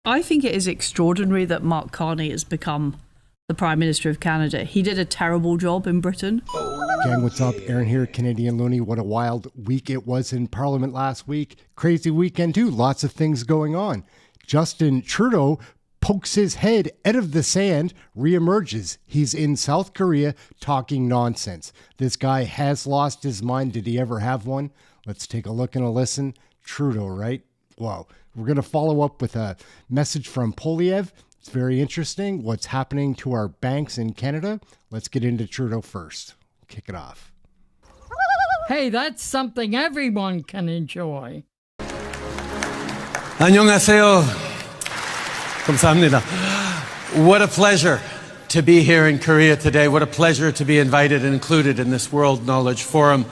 I think it is extraordinary that Mark Carney has become the Prime Minister of Canada. He did a terrible job in Britain. Gang, what's up? Aaron here, Canadian Looney. What a wild week it was in Parliament last week. Crazy weekend too. Lots of things going on. Justin Trudeau pokes his head out of the sand, reemerges. He's in South Korea talking nonsense. This guy has lost his mind. Did he ever have one? Let's take a look and a listen. Trudeau, right? Wow. We're going to follow up with a message from Poilievre. It's very interesting what's happening to our banks in Canada. Let's get into Trudeau first. Kick it off. Hey, that's something everyone can enjoy. 안녕하세요. 감사합니다. What a pleasure to be here in Korea today. What a pleasure to be invited and included in this World Knowledge Forum.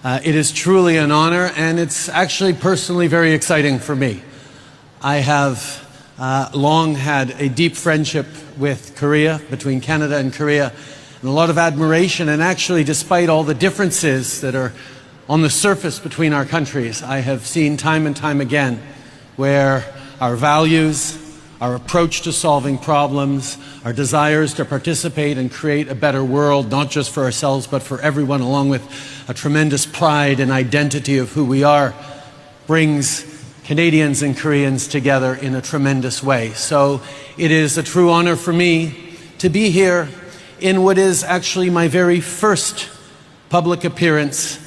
It is truly an honor, and it's actually personally very exciting for me. I have long had a deep friendship with Korea, between Canada and Korea, and a lot of admiration. And actually, despite all the differences that are on the surface between our countries, I have seen time and time again where our values, our approach to solving problems, our desires to participate and create a better world, not just for ourselves, but for everyone, along with a tremendous pride and identity of who we are, brings Canadians and Koreans together in a tremendous way. So it is a true honor for me to be here in what is actually my very first public appearance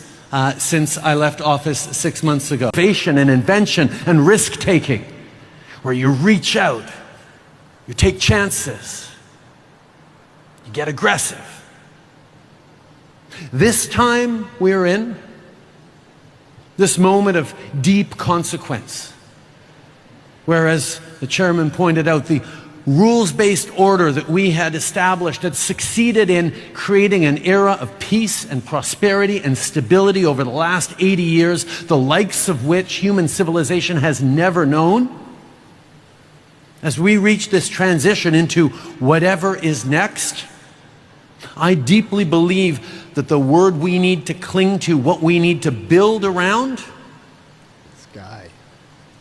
since I left office 6 months ago. Innovation and invention and risk-taking, where you reach out, you take chances, you get aggressive. This time we're in, this moment of deep consequence, whereas the chairman pointed out, the rules-based order that we had established had succeeded in creating an era of peace and prosperity and stability over the last 80 years, the likes of which human civilization has never known. As we reach this transition into whatever is next, I deeply believe that the word we need to cling to, what we need to build around, This guy.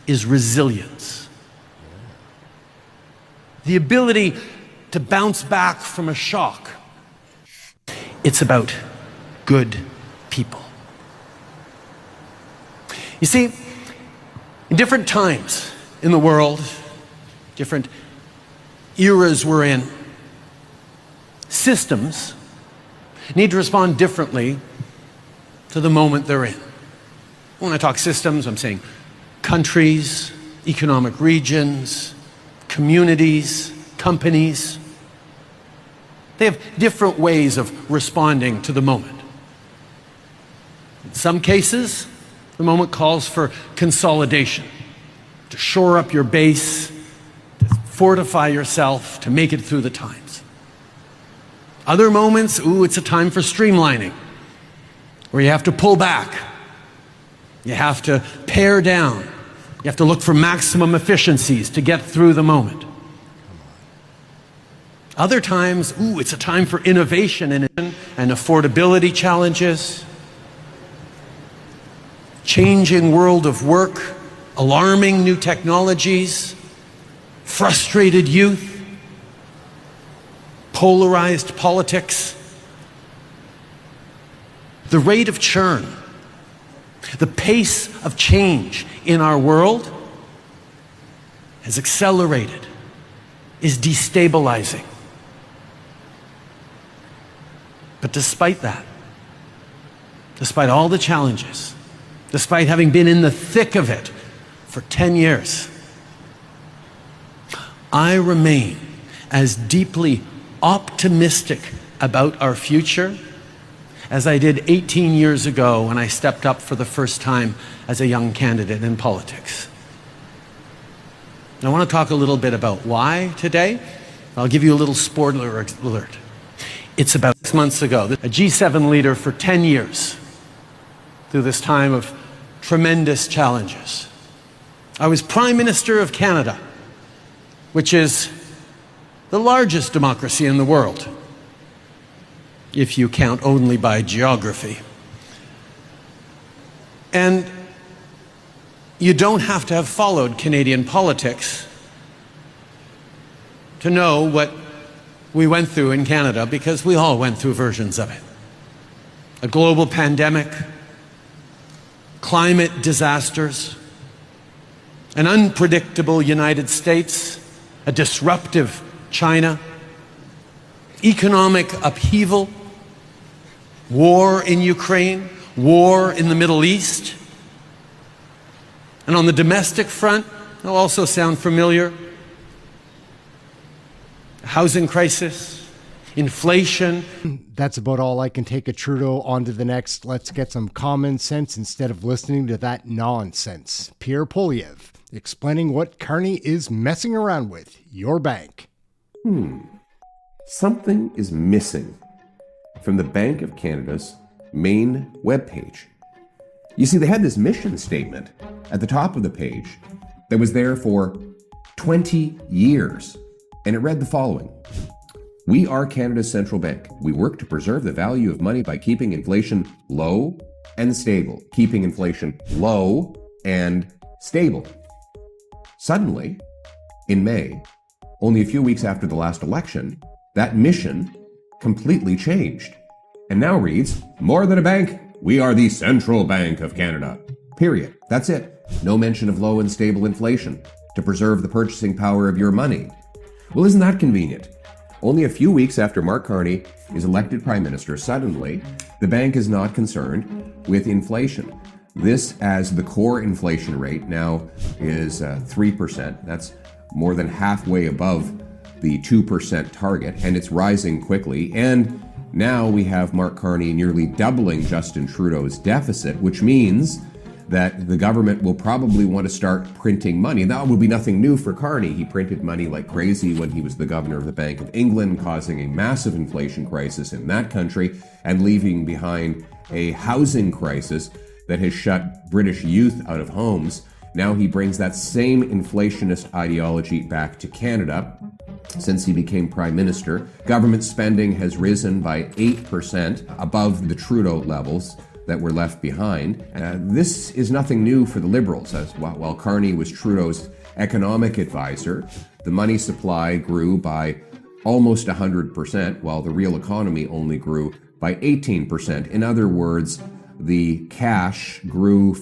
is resilience. The ability to bounce back from a shock. It's about good people. You see, in different times in the world, different eras we're in, systems need to respond differently to the moment they're in. When I talk systems, I'm saying countries, economic regions, communities, companies. They have different ways of responding to the moment. In some cases, the moment calls for consolidation, to shore up your base, to fortify yourself, to make it through the times. Other moments, it's a time for streamlining, where you have to pull back, you have to pare down, you have to look for maximum efficiencies to get through the moment. Other times, it's a time for innovation and affordability challenges, changing world of work, alarming new technologies, frustrated youth, polarized politics. The rate of churn, the pace of change in our world has accelerated, is destabilizing. But despite that, despite all the challenges, despite having been in the thick of it for 10 years, I remain as deeply optimistic about our future as I did 18 years ago when I stepped up for the first time as a young candidate in politics. And I want to talk a little bit about why today. I'll give you a little spoiler alert. It's about 6 months ago, a G7 leader for 10 years through this time of tremendous challenges. I was Prime Minister of Canada, which is the largest democracy in the world, if you count only by geography. And you don't have to have followed Canadian politics to know what we went through in Canada, because we all went through versions of it. A global pandemic, climate disasters, an unpredictable United States, a disruptive China, economic upheaval, war in Ukraine, war in the Middle East. And on the domestic front, it'll also sound familiar, housing crisis, inflation. That's about all I can take of Trudeau. On to the next. Let's get some common sense instead of listening to that nonsense. Pierre Poilievre, explaining what Carney is messing around with. Your bank. Something is missing from the Bank of Canada's main webpage. You see, they had this mission statement at the top of the page that was there for 20 years. And it read the following: "We are Canada's central bank. We work to preserve the value of money by keeping inflation low and stable." Keeping inflation low and stable. Suddenly, in May, only a few weeks after the last election, that mission completely changed. And now reads, "More than a bank, we are the central bank of Canada." Period. That's it. No mention of low and stable inflation to preserve the purchasing power of your money. Well, isn't that convenient? Only a few weeks after Mark Carney is elected Prime Minister, suddenly the bank is not concerned with inflation. This, as the core inflation rate now is 3%. That's more than halfway above the 2% target, and it's rising quickly. And now we have Mark Carney nearly doubling Justin Trudeau's deficit, which means that the government will probably want to start printing money. That will be nothing new for Carney. He printed money like crazy when he was the governor of the Bank of England, causing a massive inflation crisis in that country and leaving behind a housing crisis that has shut British youth out of homes. Now he brings that same inflationist ideology back to Canada. Since he became Prime Minister, government spending has risen by 8% above the Trudeau levels that were left behind. This is nothing new for the Liberals. As while Carney was Trudeau's economic advisor, the money supply grew by almost 100%, while the real economy only grew by 18%. In other words, the cash grew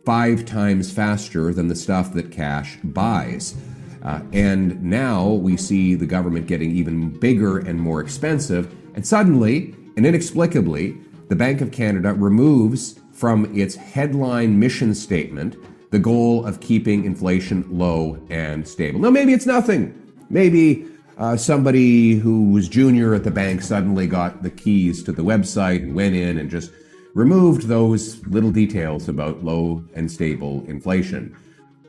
5 times faster than the stuff that cash buys. And now we see the government getting even bigger and more expensive. And suddenly, and inexplicably, the Bank of Canada removes from its headline mission statement the goal of keeping inflation low and stable. Now, maybe it's nothing. Maybe somebody who was junior at the bank suddenly got the keys to the website and went in and just removed those little details about low and stable inflation.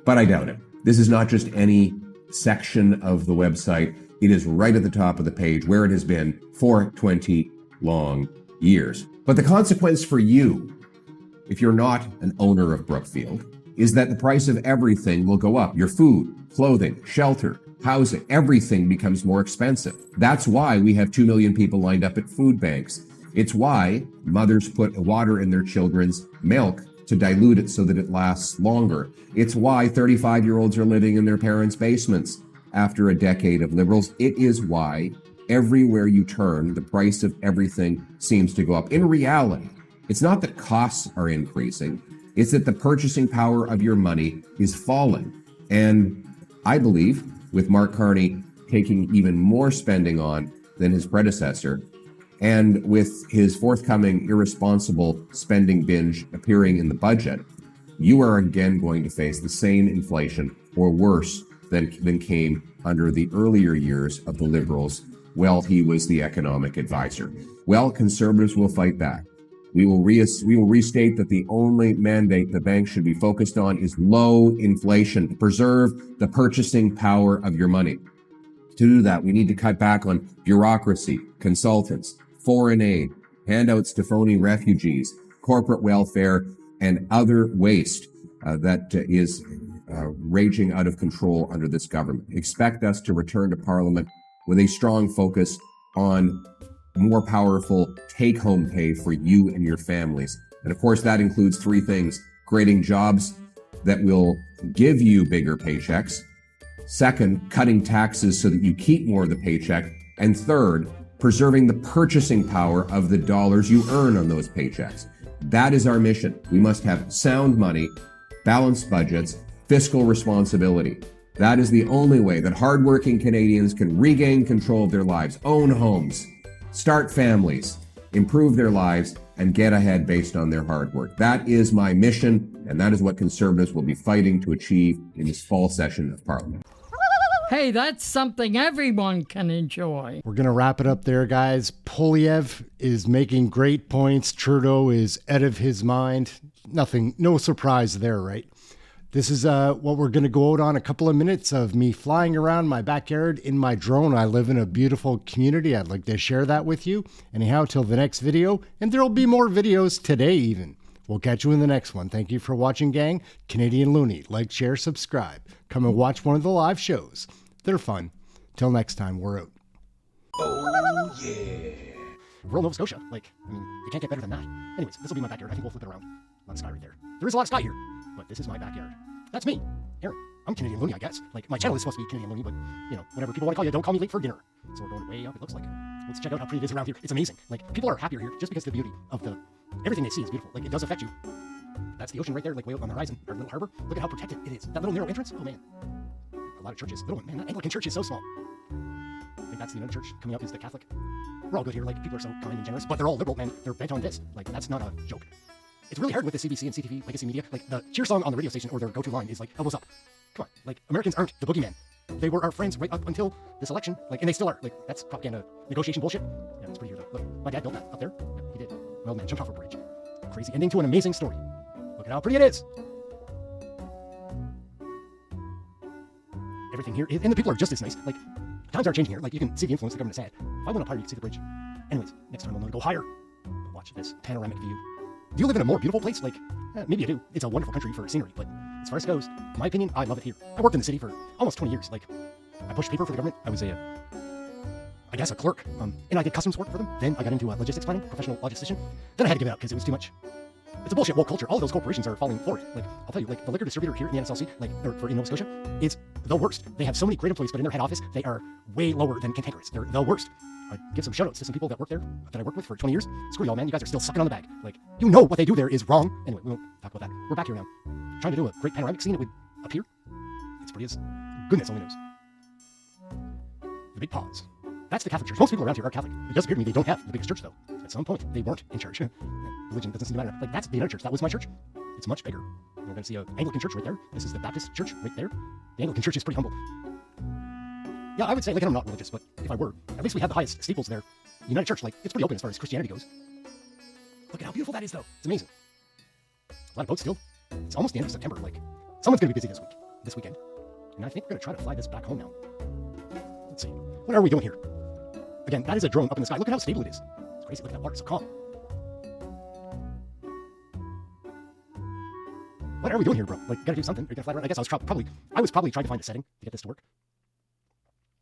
But I doubt it. This is not just any section of the website. It is right at the top of the page, where it has been for 20 long years. But the consequence for you, if you're not an owner of Brookfield, is that the price of everything will go up. Your food, clothing, shelter, housing, everything becomes more expensive. That's why we have 2 million people lined up at food banks. It's why mothers put water in their children's milk to dilute it so that it lasts longer. It's why 35-year-olds are living in their parents' basements after a decade of Liberals. It is why everywhere you turn, the price of everything seems to go up. In reality, it's not that costs are increasing, it's that the purchasing power of your money is falling. And I believe, with Mark Carney taking even more spending on than his predecessor, and with his forthcoming irresponsible spending binge appearing in the budget, you are again going to face the same inflation, or worse, than came under the earlier years of the Liberals while he was the economic advisor. Well, Conservatives will fight back. We will restate that the only mandate the bank should be focused on is low inflation, to preserve the purchasing power of your money. To do that, we need to cut back on bureaucracy, consultants, foreign aid, handouts to phony refugees, corporate welfare, and other waste that is raging out of control under this government. Expect us to return to Parliament with a strong focus on more powerful take-home pay for you and your families. And of course, that includes 3 things: creating jobs that will give you bigger paychecks, Second, cutting taxes so that you keep more of the paycheck. And third, preserving the purchasing power of the dollars you earn on those paychecks. That is our mission. We must have sound money, balanced budgets, fiscal responsibility. That is the only way that hardworking Canadians can regain control of their lives, own homes, start families, improve their lives, and get ahead based on their hard work. That is my mission, and that is what Conservatives will be fighting to achieve in this fall session of Parliament. Hey, that's something everyone can enjoy. We're going to wrap it up there, guys. Poilievre is making great points. Trudeau is out of his mind. No surprise there, right? This is what we're going to go out on, a couple of minutes of me flying around my backyard in my drone. I live in a beautiful community. I'd like to share that with you. Anyhow, till the next video, and there'll be more videos today even. We'll catch you in the next one. Thank you for watching, gang. Canadian Looney. Like, share, subscribe. Come and watch one of the live shows. They're fun. Till next time, we're out. Oh, yeah. Rural Nova Scotia. Like, I mean, you can't get better than that. Anyways, this will be my backyard. I think we'll flip it around. A lot of sky right there. There is a lot of sky here, but this is my backyard. That's me, Aaron. I'm Canadian Looney, I guess. Like, my channel is supposed to be Canadian Looney, but, you know, whatever people want to call you, don't call me late for dinner. So we're going way up, it looks like. Let's check out how pretty it is around here. It's amazing. Like, people are happier here just because of the beauty of everything they see is beautiful. Like, it does affect you. That's the ocean right there, like way out on the horizon, our little harbor. Look at how protected it is. That little narrow entrance, oh man. A lot of churches. Little one, man, that Anglican church is so small. I think that's the United Church. Coming up is the Catholic. We're all good here, like, people are so kind and generous, but they're all liberal, man. They're bent on this. Like, that's not a joke. It's really hard with the CBC and CTV legacy media. Like, the cheer song on the radio station or their go-to line is like, elbows up. Come on, like, Americans aren't the boogeyman. They were our friends right up until this election, like, and they still are. Like, that's propaganda, negotiation bullshit. Yeah, it's pretty here though. Look, my dad built that up there. Yeah, he did. My old man jumped off a bridge. Crazy ending to an amazing story. Look at how pretty it is. Everything here is, and the people are just as nice. Like, times are changing here. Like, you can see the influence the government has had. If I went up higher, you can see the bridge. Anyways, next time I'm gonna go higher. But watch this panoramic view. Do you live in a more beautiful place? Like, maybe you do. It's a wonderful country for scenery, but as far as it goes, in my opinion, I love it here. I worked in the city for almost 20 years. Like, I pushed paper for the government. I was I guess a clerk. And I did customs work for them. Then I got into logistics planning, professional logistician. Then I had to give it up because it was too much. It's a bullshit woke culture. All of those corporations are falling for it. Like, I'll tell you, like, the liquor distributor here in the NSLC, like, or in Nova Scotia, is the worst. They have so many great employees, but in their head office, they are way lower than cantankerous. They're the worst. I give some shout-outs to some people that work there, that I worked with for 20 years. Screw y'all, man. You guys are still sucking on the bag. Like, you know what they do there is wrong. Anyway, we won't talk about that. We're back here now. Trying to do a great panoramic scene that would appear. It's pretty as goodness only knows. The big pause. That's the Catholic Church. Most people around here are Catholic. It does appear to me they don't have the biggest church, though. At some point, they weren't in church. Religion doesn't seem to matter. Like, that's the United Church. That was my church. It's much bigger. We're going to see an Anglican church right there. This is the Baptist church right there. The Anglican church is pretty humble. Yeah, I would say, like, I'm not religious, but if I were, at least we have the highest steeples there. United Church, like, it's pretty open as far as Christianity goes. Look at how beautiful that is, though. It's amazing. A lot of boats still. It's almost the end of September. Like, someone's going to be busy this weekend. And I think we're going to try to fly this back home now. Let's see. What are we doing here? Again, that is a drone up in the sky. Look at how stable it is. It's crazy. Look at that water. It's so calm. What are we doing here, bro? Like, you gotta do something. Are you gonna fly around? I guess I was probably trying to find a setting to get this to work.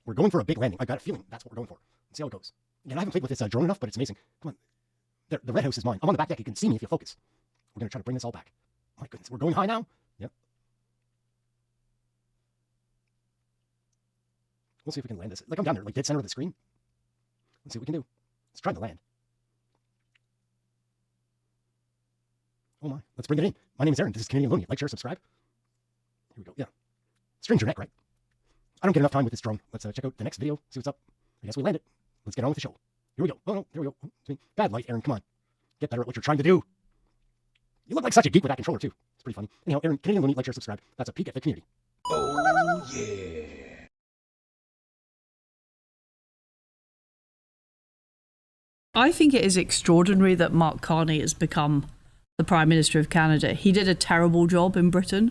We're going for a big landing. I got a feeling that's what we're going for. Let's see how it goes. Again, I haven't played with this drone enough, but it's amazing. Come on. The red house is mine. I'm on the back deck. You can see me if you focus. We're gonna try to bring this all back. My goodness. We're going high now. Yep. We'll see if we can land this. Like, I'm down there, like, dead center of the screen. Let's see what we can do. Let's try to land. Oh my. Let's bring it in. My name is Aaron. This is Canadian Looney. Like, share, subscribe. Here we go. Yeah. Stranger neck, right? I don't get enough time with this drone. Let's check out the next video, see what's up. I guess we landed. Let's get on with the show. Here we go. Oh, no. There we go. Oh, bad light, Aaron. Come on. Get better at what you're trying to do. You look like such a geek with that controller, too. It's pretty funny. Anyhow, Aaron, Canadian Looney. Like, share, subscribe. That's a peek at the community. Oh, yeah. I think it is extraordinary that Mark Carney has become the Prime Minister of Canada. He did a terrible job in Britain.